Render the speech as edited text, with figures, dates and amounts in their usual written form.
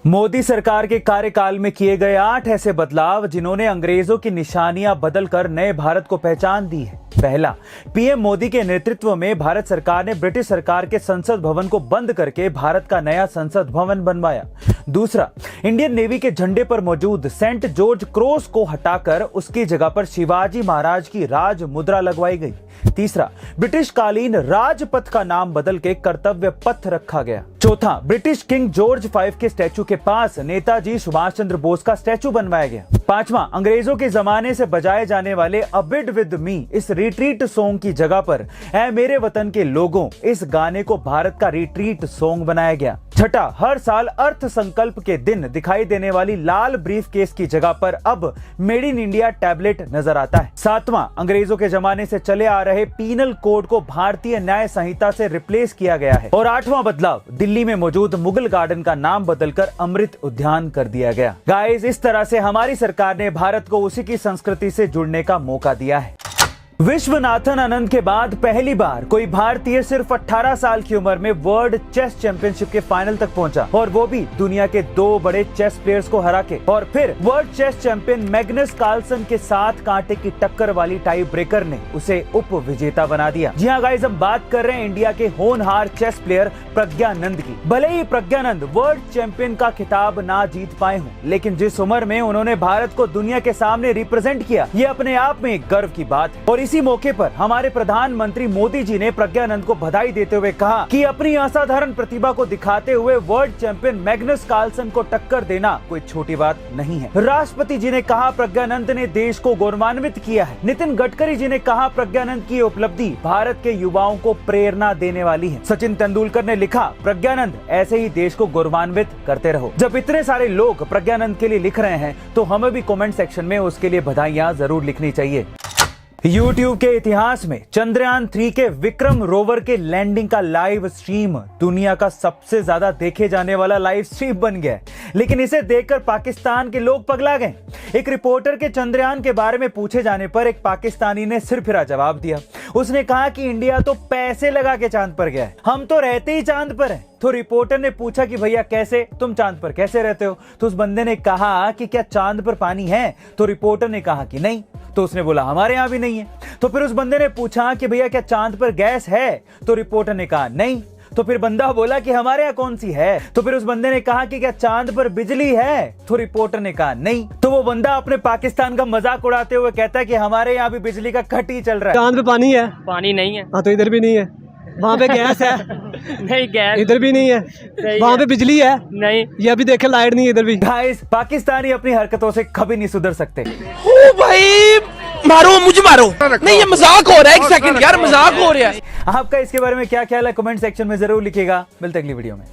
मोदी सरकार के कार्यकाल में किए गए 8 ऐसे बदलाव जिन्होंने अंग्रेजों की निशानियां बदलकर नए भारत को पहचान दी है। पहला, पीएम मोदी के नेतृत्व में भारत सरकार ने ब्रिटिश सरकार के संसद भवन को बंद करके भारत का नया संसद भवन बनवाया। दूसरा, इंडियन नेवी के झंडे पर मौजूद सेंट जॉर्ज क्रॉस को हटाकर उसकी जगह पर शिवाजी महाराज की राज मुद्रा लगवाई गई। तीसरा, ब्रिटिश कालीन राजपथ का नाम बदल के कर्तव्य पथ रखा गया। चौथा, ब्रिटिश किंग जॉर्ज V के स्टैचू के पास नेताजी सुभाष चंद्र बोस का स्टैचू बनवाया गया। पांचवा, अंग्रेजों के जमाने से बजाए जाने वाले अ बिड विद मी इस रिट्रीट सॉन्ग की जगह पर ऐ मेरे वतन के लोगों इस गाने को भारत का रिट्रीट सॉन्ग बनाया गया। छठा, हर साल अर्थ संकल्प के दिन दिखाई देने वाली लाल ब्रीफ केस की जगह पर अब मेड इन इंडिया टैबलेट नजर आता है। सातवां, अंग्रेजों के जमाने से चले आ रहे पीनल कोड को भारतीय न्याय संहिता से रिप्लेस किया गया है। और आठवां बदलाव, दिल्ली में मौजूद मुगल गार्डन का नाम बदलकर अमृत उद्यान कर दिया गया। गाइस, इस तरह से हमारी सरकार ने भारत को उसी की संस्कृति से जुड़ने का मौका दिया है। विश्वनाथन आनंद के बाद पहली बार कोई भारतीय सिर्फ 18 साल की उम्र में वर्ल्ड चेस चैंपियनशिप के फाइनल तक पहुंचा, और वो भी दुनिया के 2 बड़े चेस प्लेयर्स को हरा के। और फिर world chess champion Magnus Carlsen के साथ कांटे की टक्कर वाली टाई ब्रेकर ने उसे उप विजेता बना दिया। जी हाँ गाइस, हम बात कर रहे हैं इंडिया के होनहार चेस प्लेयर प्रज्ञानंद की। भले ही प्रज्ञानंद वर्ल्ड चैंपियन का खिताब ना जीत पाए हों, लेकिन जिस उम्र में उन्होंने भारत को दुनिया के सामने रिप्रेजेंट किया, ये अपने आप में एक गर्व की बात है। और इसी मौके पर हमारे प्रधानमंत्री मोदी जी ने प्रज्ञानंद को बधाई देते हुए कहा कि अपनी असाधारण प्रतिभा को दिखाते हुए वर्ल्ड चैंपियन मैग्नस कार्लसन को टक्कर देना कोई छोटी बात नहीं है। राष्ट्रपति जी ने कहा प्रज्ञानंद ने देश को गौरवान्वित किया है। नितिन गडकरी जी ने कहा प्रज्ञानंद की उपलब्धि भारत के युवाओं को प्रेरणा देने वाली है। सचिन तेंदुलकर ने लिखा प्रज्ञानंद ऐसे ही देश को गौरवान्वित करते रहो। जब इतने सारे लोग प्रज्ञानंद के लिए लिख रहे हैं तो हमें भी कमेंट सेक्शन में उसके लिए बधाइयां जरूर लिखनी चाहिए। YouTube के इतिहास में चंद्रयान 3 के विक्रम रोवर के लैंडिंग का लाइव स्ट्रीम दुनिया का सबसे ज्यादा देखे जाने वाला लाइव स्ट्रीम बन गया है। लेकिन इसे देखकर पाकिस्तान के लोग पगला गए। एक रिपोर्टर के चंद्रयान के बारे में पूछे जाने पर एक पाकिस्तानी ने सिरफिरा जवाब दिया। उसने कहा कि इंडिया तो पैसे लगा के चांद पर गया है, हम तो रहते ही चांद पर हैं। तो रिपोर्टर ने पूछा कि भैया कैसे, तुम चांद पर कैसे रहते हो? तो उस बंदे ने कहा कि क्या चांद पर पानी है? तो रिपोर्टर ने कहा कि नहीं। तो उसने बोला हमारे यहाँ भी नहीं है। तो फिर उस बंदे ने पूछा कि भैया क्या चांद पर गैस है? तो रिपोर्टर ने कहा नहीं। तो फिर बंदा बोला कि हमारे यहाँ कौन सी है? तो फिर उस बंदे ने कहा कि क्या चांद पर बिजली है? तो रिपोर्टर ने कहा नहीं। तो वो बंदा अपने पाकिस्तान का मजाक उड़ाते हुए कहता है कि हमारे यहाँ भी बिजली का कट ही चल रहा है। चांद पे पानी है? पानी नहीं है। हाँ, तो इधर भी नहीं है। वहाँ पे गैस है? नहीं, गैस इधर भी नहीं है। वहाँ पे बिजली है? नहीं। ये अभी देखे लाइट नहीं है इधर भी। गाइस, पाकिस्तानी अपनी हरकतों से कभी नहीं सुधर सकते। ओ भाई मारो, मुझे मारो। नहीं, ये मजाक हो रहा है। एक सेकंड यार, मजाक हो रहा है। आपका इसके बारे में क्या ख्याल है? कमेंट सेक्शन में जरूर लिखिएगा। मिलते हैं अगली वीडियो में।